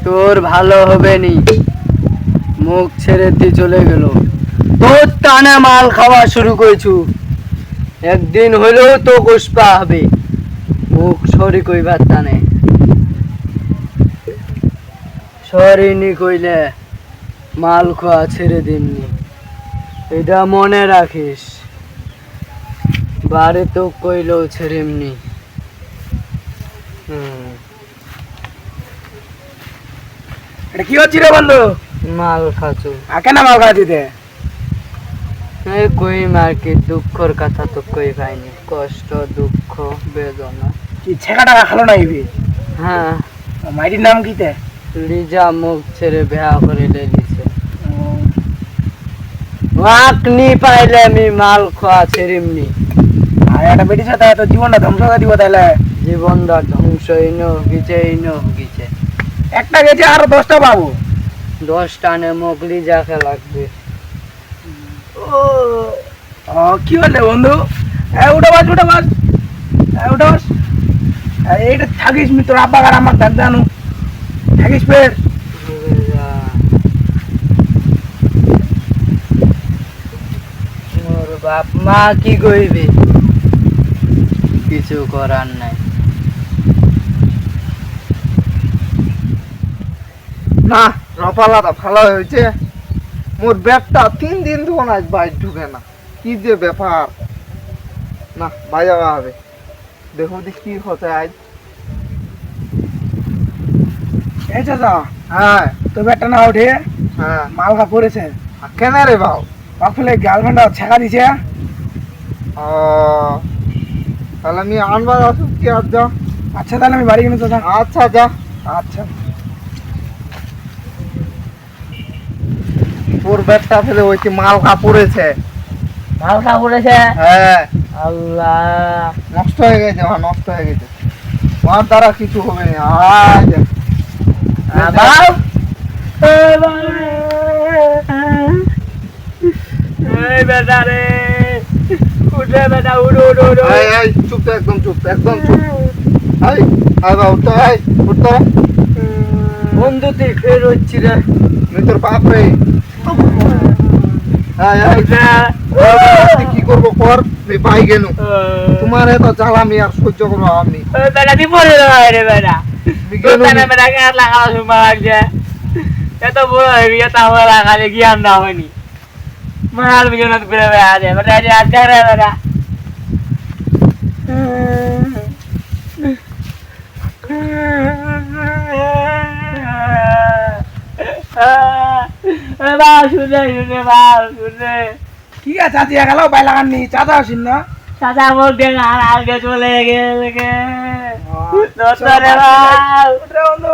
তোর ভালো হবে নি। মুখ ছেড়ে দিয়ে চলে গেল। তোর টানে মাল খাওয়া শুরু করেছু, একদিন হইলেও তো গোসপা হবে। মুখ সরি কইবার টানে সরিনি কইলে মাল খাওয়া ছেড়ে দিমনি, এটা মনে রাখিস। বাড়ি তো কইলেও ছেড়েমনি। এটা কি হচ্ছে রে বন্ধু? মাল খাচু কেন মাল খাওয়া দিতে? এই কই মার কি দুঃখর কথা তো কই পাইনি, কষ্ট দুঃখ বেদনা। কি ছেঁকা টাকা খালো না ইবি? হ্যাঁ, মাইটির নাম কিতে? লিজা মুখ ছেড়ে বিয়া করে লেলিছে। আপনি পাইলে আমি মাল খাওয়া ছেড়িমনি। আর একটা বেটির সাথে তো জীবনটা ধ্বংস করে দিব তাহলে। জীবনটা ধ্বংস হইনো গিছে। একটা গেছে আরো 10টা পাবো। 10 টানে মুখ লিজাকে লাগবে। ও কি হলে বন্ধু? উঠে বাস উঠে বাস উঠে বাস। এইটা থাকিস মি তোর আব্বা আর আমার ডাক জানু থাকিস ফের। মোর বাপ মা কি কইবে, কিছু করার নাই। না রপালাটা ভালো হয়েছে। মোর ব্যাগটা 3 দিন ধরে আজ বাইর ঢুকে না, কি যে ব্যাপার। না বাইরে হবে, দেখো দেখি কি হচ্ছে আজ। এই চাচা, হ্যাঁ তোর ব্যাগটা না উঠে হ্যাঁ। মাল খা পড়েছে। কেন রে বাউ? আসলে গার্লফ্রেন্ড ছেঁকা দিছে। ও তাহলে আমি আনবার আসুক কি আর যা। আচ্ছা তাহলে আমি বাড়ি গেলে চাচা। আচ্ছা যা। আচ্ছা তোর ব্যাগটা ফেলে ওই কি মাল খা পড়েছে। মাল খা পড়েছে? হ্যাঁ আল্লাহ, নষ্ট হয়ে গেছে, নষ্ট হয়ে গেছে। আমার দ্বারা কিছু হবে না। আজ বাপ এই বেটা রে, উঠে বেটা, উঠো উঠো উঠো। এই এই চুপ তো, একদম চুপ, একদম চুপ। এই আয় বাবা উঠতে, এই উঠতে। বন্ধু তুই ফের হচ্ছি রে। আমি তোর বাপ রে। এই এই কি করবো কর, আমি পাই গেল। তোমার এত জ্বালা আমি আর সহ্য করবো আমি। বেটা দি পড়ে রে বেটা, আমি গেলুম। তোর বেটা গাছ লাগানো সময় লাগছে। এত বড় হয়ে গিয়ে তা আমার লাগালে জ্ঞান না হয়নি। মাল বিজয় করে বেড়া দে বেটা, আজ রে বেটা। শুনে শুনে বাল শুনে ঠিক আছে চাচি গেল বাই লাগাননি চাচা আসিন না। সাদা মোর দেখা আগে চলে গেছে। আচ্ছা, বন্ধু উঠে বন্ধু।